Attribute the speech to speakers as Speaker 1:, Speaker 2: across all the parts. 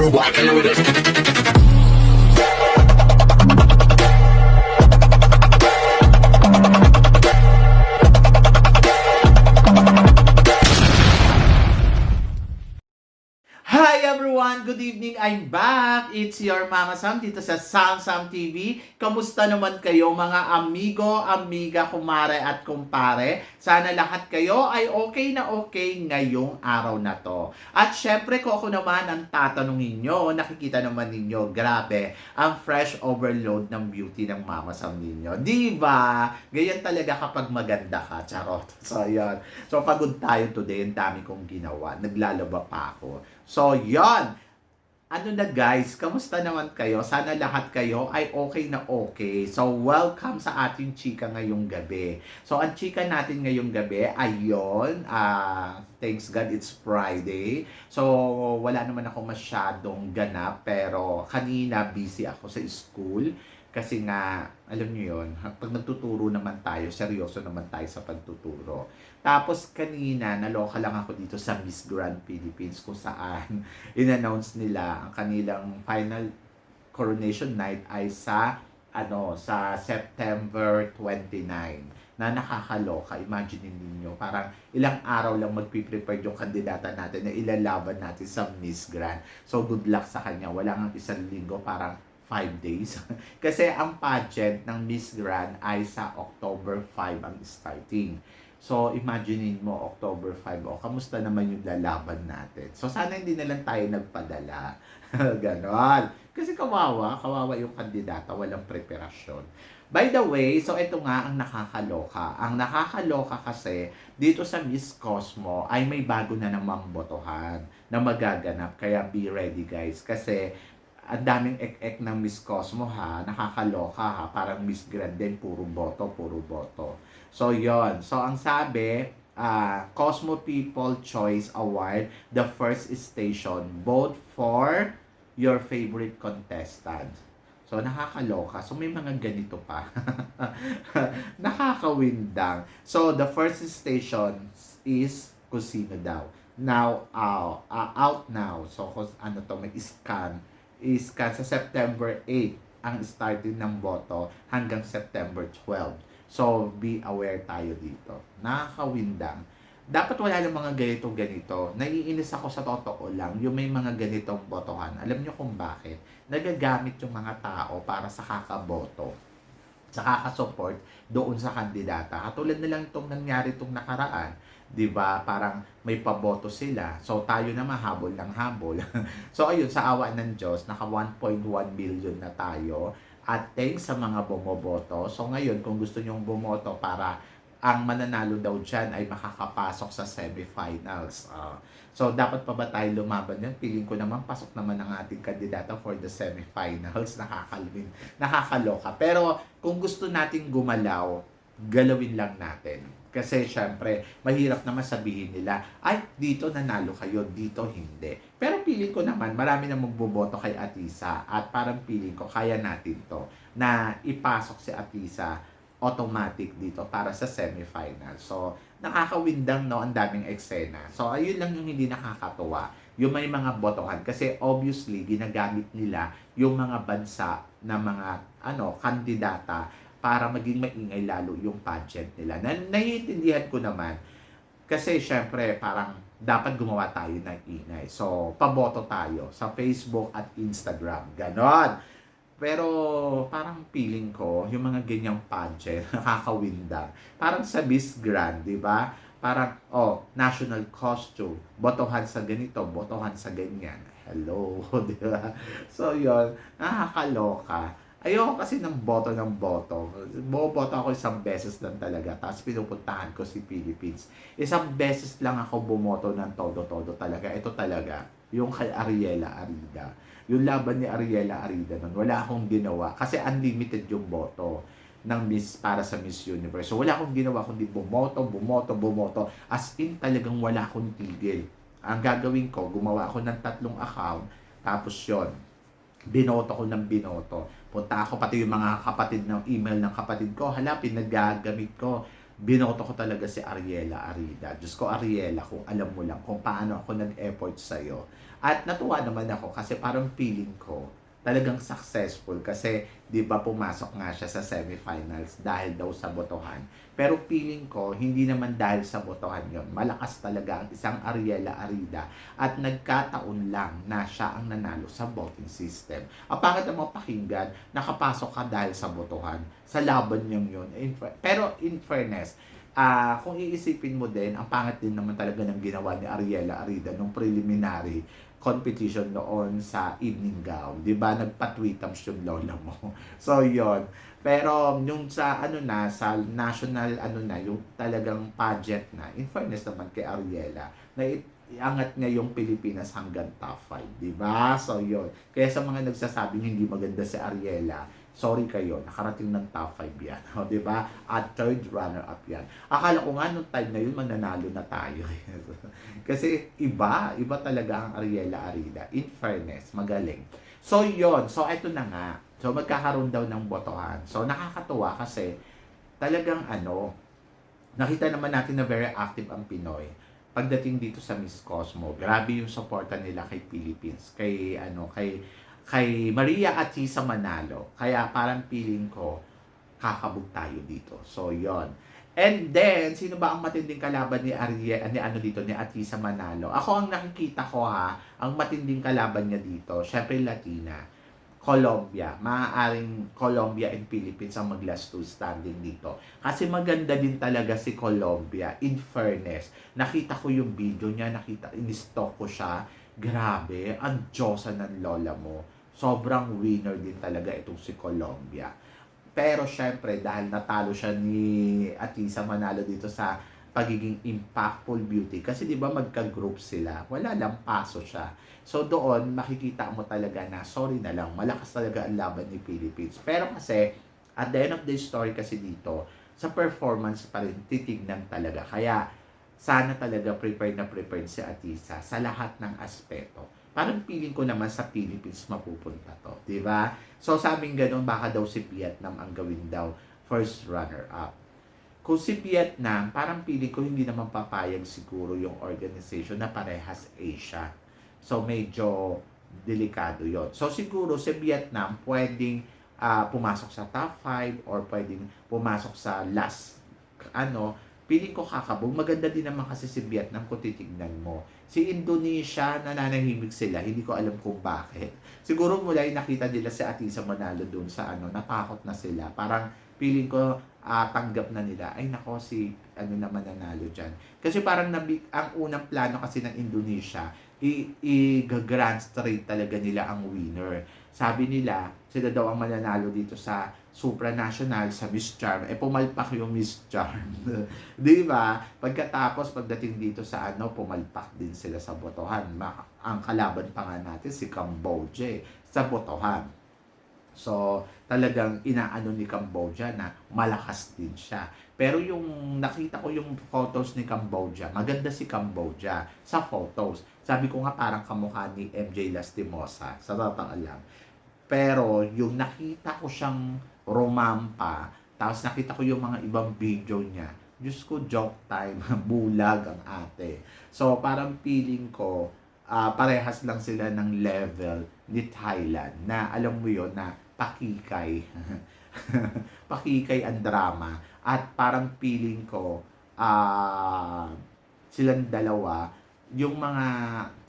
Speaker 1: rockin' with it.
Speaker 2: Hi everyone! Good evening! I'm back! It's your Mama Sam dito sa Sam Sam TV. Kamusta naman kayo mga amigo, amiga, kumare at kumpare? Sana lahat kayo ay okay na okay ngayong araw na to. At syempre kung ako naman ang tatanungin nyo, nakikita naman ninyo, grabe, ang fresh overload ng beauty ng Mama Sam ninyo. Diba? Ganyan talaga kapag maganda ka, charot. So yan. So pagod tayo today, ang dami kong ginawa. Naglalaba pa ako. So, yon. Ano na guys, kamusta naman kayo? Sana lahat kayo ay okay na okay. So, welcome sa ating chika ngayong gabi. So, ang chika natin ngayong gabi ay yun. Thanks God, it's Friday. So, wala naman ako masyadong ganap. Pero, kanina busy ako sa school. Kasi nga, alam niyo yun, pag nagtuturo naman tayo, seryoso naman tayo sa pagtuturo. Tapos kanina, naloka lang ako dito sa Miss Grand Philippines kung saan in-announce nila ang kanilang final coronation night ay sa September 29 na nakakaloka. Imagine niyo parang ilang araw lang magpiprepare yung kandidata natin na ilalaban natin sa Miss Grand. So good luck sa kanya. Wala nga isang linggo, parang 5 days. Kasi ang pageant ng Miss Grand ay sa October 5 ang starting. So, imaginein mo, October 5, kamusta naman yung lalaban natin? So, sana hindi na lang tayo nagpadala. Ganon. Kasi kawawa yung kandidata, walang preparasyon. By the way, so ito nga ang nakakaloka. Ang nakakaloka kasi, dito sa Miss Cosmo, ay may bago na namang botohan na magaganap. Kaya be ready guys. Kasi, ang daming ek-ek ng Miss Cosmo ha, nakakaloka ha, parang Miss Grand din, puro boto, puro boto. So yon. So ang sabi, Cosmo People Choice Award, the first station, vote for your favorite contestant. So nakakaloka. So may mga ganito pa. Nakakawindang. So the first station is kung sino daw. Now, out now. So kung ano to, may scan sa September 8 ang starting ng boto hanggang September 12. So, be aware tayo dito. Nakakawindang. Dapat wala ng mga ganito. Naiinis ako sa totoo lang, yung may mga ganitong botohan. Alam nyo kung bakit? Nagagamit yung mga tao para sa kakaboto, sa kakasupport doon sa kandidata. Katulad na lang itong nangyari itong nakaraan. 'Di ba? Parang may paboto sila. So tayo na habol ng habol. So ayun, sa awa ng Diyos, naka 1.1 billion na tayo. At thanks sa mga bumoboto. So ngayon, kung gusto nyong bumoto para ang mananalo daw dyan ay makakapasok sa semifinals. So dapat pa ba tayo lumaban yan? Piling ko naman, pasok naman ang ating kandidata for the semifinals. Nakakaloka. Pero kung gusto nating gumalaw, galawin lang natin. Kasi syempre, mahirap naman sabihin nila, ay, dito nanalo kayo, dito hindi. Pero piling ko naman, marami na magboboto kay Atisa at parang piling ko, kaya natin to na ipasok si Atisa automatic dito para sa semifinal. So, nakakawindang no, ang daming eksena. So, ayun lang yung hindi nakakatuwa. Yung may mga botohan. Kasi obviously, ginagamit nila yung mga bansa na mga kandidata para maging maingay lalo yung pageant nila. Naiintindihan ko naman kasi syempre parang dapat gumawa tayo ng ingay. So, paboto tayo sa Facebook at Instagram. Ganon. Pero parang feeling ko, yung mga ganyang pageant, nakakawinda. Parang sa Miss Grand, di ba? Parang, national costume. Botohan sa ganito, botohan sa ganyan. Hello, di ba? So, yun, nakakaloka. Ayoko kasi ng boto. Boboto ako isang beses lang talaga. Tapos pinupuntahan ko si Philippines. Isang beses lang ako bumoto ng todo-todo talaga. Ito talaga, yung kay Ariela Arida. Yung laban ni Ariela Arida nun, wala akong ginawa. Kasi unlimited yung boto ng para sa Miss Universe. So wala akong ginawa kundi bumoto. As in talagang wala akong tigil. Ang gagawin ko, gumawa ako ng 3 account. Tapos yon, binoto ko ng binoto. Punta ako pati yung mga kapatid ng email ng kapatid ko. Hala, pinagagamit ko. binoto ko talaga si Ariela Arida. Diyos ko, Ariela, kung alam mo lang kung paano ako nag-effort sa'yo. At natuwa naman ako kasi parang feeling ko talagang successful kasi 'di ba pumasok nga siya sa semifinals dahil daw sa botohan. Pero feeling ko hindi naman dahil sa botohan 'yon. Malakas talaga ang isang Ariela Arida at nagkataon lang na siya ang nanalo sa voting system. Ang pangit naman pakinggan, nakapasok ka dahil sa botohan. Sa laban niyang 'yon. Pero in fairness, kung iisipin mo din, ang pangit din naman talaga ng ginawa ni Ariela Arida nung preliminary competition noon sa evening gown. 'Di ba nagpa-tweetams yung lola mo. So 'yon. Pero yung sa ano na, sa national ano na, yung talagang pageant na, in fairness naman kay Ariela, na iangat niya yung Pilipinas hanggang top 5, 'di ba? So 'yon. Kaya sa mga nagsasabing hindi maganda si Ariela, sorry kayo, nakarating ng top 5 yan. O, di ba? At third runner-up yan. Akala ko nga nung time na yun, mananalo na tayo. Kasi iba talaga ang Ariela Arida. In fairness, magaling. So, yon. So, eto na nga. So, magkakaroon daw ng botohan. So, nakakatuwa kasi talagang nakita naman natin na very active ang Pinoy. Pagdating dito sa Miss Cosmo, grabe yung suporta nila kay Philippines, kay Maria Atisa Manalo. Kaya parang feeling ko, kakabog tayo dito. So, yon. And then, sino ba ang matinding kalaban ni ni Atisa Manalo? Ako ang nakikita ko ang matinding kalaban niya dito, syempre Latina. Colombia. Maaaring Colombia and Philippines ang mag-last two standing dito. Kasi maganda din talaga si Colombia. In fairness, nakita ko yung video niya, in-stalk ko siya. Grabe, ang Diyosa ng lola mo. Sobrang winner din talaga itong si Colombia. Pero syempre, dahil natalo siya ni Atisa Manalo dito sa pagiging impactful beauty, kasi di ba magka-group sila, wala lang, paso siya. So doon, makikita mo talaga na, sorry na lang, malakas talaga ang laban ni Philippines. Pero kasi, at the end of the story kasi dito, sa performance pa rin, titignan talaga. Kaya, sana talaga prepared si Atisa sa lahat ng aspeto. Parang feeling ko naman sa Philippines mapupunta to, di ba? So sabing gano'n, baka daw si Vietnam ang gawin daw first runner-up. Kung si Vietnam, parang feeling ko hindi naman papayag siguro yung organization na parehas Asia. So medyo delikado yon. So siguro si Vietnam pwedeng pumasok sa top 5 or pwedeng pumasok sa last feeling ko kakabog. Maganda din naman kasi si Vietnam kung titignan mo. Si Indonesia, nananahimik sila. Hindi ko alam kung bakit. Siguro mula yung nakita nila si Atisa Manalo doon sa natakot na sila. Parang feeling ko tanggap na nila. Ay nako, si naman nanalo dyan. Kasi parang ang unang plano kasi ng Indonesia, i-grand straight talaga nila ang winner. Sabi nila, sila daw ang mananalo dito sa supranational, sa Miss Charm. Pumalpak yung Miss Charm. Di ba? Pagdating dito sa pumalpak din sila sa botohan. Ang kalaban pa nga natin, si Cambodia, sa botohan. So, talagang inaano ni Cambodia na malakas din siya. Pero yung nakita ko yung photos ni Cambodia, maganda si Cambodia sa photos. Sabi ko nga parang kamukha ni MJ Lastimosa, sa totoo lang. Pero yung nakita ko siyang rumampa, tapos nakita ko yung mga ibang video niya, Diyos ko, joke time, bulag ang ate. So, parang feeling ko, parehas lang sila ng level ni Thailand, na alam mo yon na pakikay. Pakikay ang drama. At parang feeling ko, silang dalawa, yung mga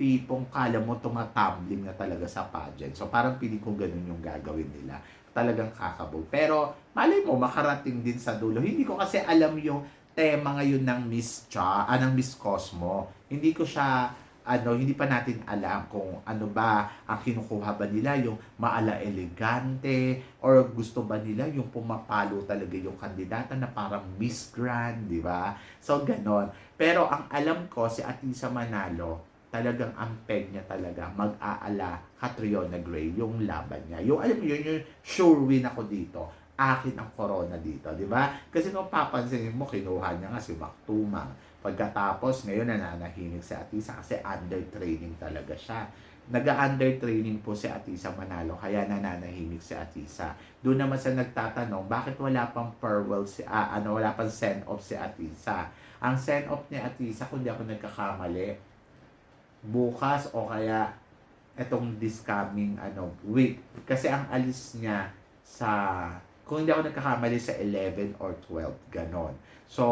Speaker 2: tipong kala mo tumatumbling na talaga sa pageant. So parang feeling ko ganun yung gagawin nila. Talagang kakabog. Pero malay mo makarating din sa dulo. Hindi ko kasi alam yung tema ngayon ng ng Miss Cosmo. Hindi ko siya hindi pa natin alam kung ano ba ang kinukuha ba nila, yung maala elegante or gusto ba nila yung pumapalo talaga yung kandidata na parang Miss Grand, di ba? So ganon. Pero ang alam ko si Atisa Manalo, talagang ang peg niya talaga mag-aala Catriona Gray yung laban niya. Yung alam mo yun, yung sure win ako dito. Akin ang corona dito, di ba? Kasi kung papansinin mo, kinuha niya nga si Mac Tumang. Pagkatapos, ngayon nananahimik si Atisa kasi under training talaga siya. nag-under training po si Atisa Manalo, kaya nananahimik si Atisa. Doon naman sa nagtatanong, bakit wala pang farewell wala pang send off si Atisa? Ang send off ni Atisa, kung di ako nagkakamali, bukas o kaya etong this coming week. Kasi ang alis niya sa, kung hindi ako nagkakamali, sa 11 or 12, ganon. So,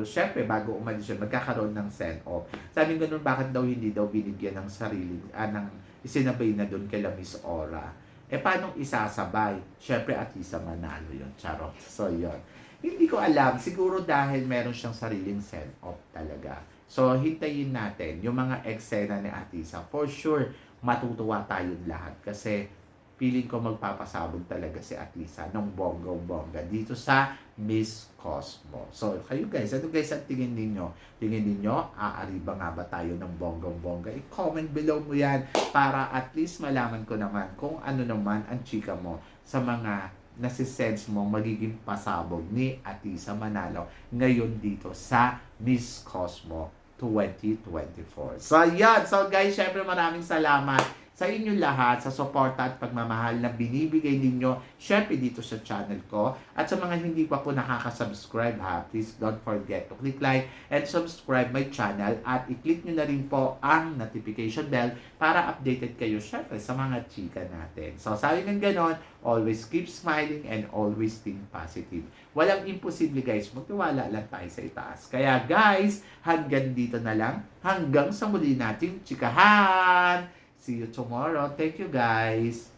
Speaker 2: syempre, bago umalis yun, magkakaroon ng send-off. Sabi ganun, bakit daw hindi daw binigyan ng sarili, ng isinabay na doon kay Miss Aura? Paano isasabay? Syempre, Atisa Manalo yun, charot. So, yun. Hindi ko alam. Siguro dahil meron siyang sariling send-off talaga. So, hintayin natin yung mga eksena ni Atisa. For sure, matutuwa tayong lahat. Kasi, feeling ko magpapasabog talaga si Atisa ng bonggang-bongga dito sa Miss Cosmo. So, kayo guys, ano guys ang tingin ninyo? Tingin ninyo, aari ba nga ba tayo ng bonggang-bongga? I-comment below mo yan para at least malaman ko naman kung ano naman ang chika mo sa mga nasisense mo magiging pasabog ni Atisa Manalo ngayon dito sa Miss Cosmo 2024. So, yan. So, guys, syempre maraming salamat sa inyo lahat, sa suporta at pagmamahal na binibigay ninyo, syempre dito sa channel ko. At sa mga hindi pa po nakaka-subscribe please don't forget to click like and subscribe my channel at i-click nyo na rin po ang notification bell para updated kayo syempre sa mga chika natin. So sabi ng ganon, always keep smiling and always think positive. Walang imposible guys, magtiwala lang tayo sa itaas. Kaya guys, hanggang dito na lang, hanggang sa muli nating chikahan! See you tomorrow. Thank you, guys.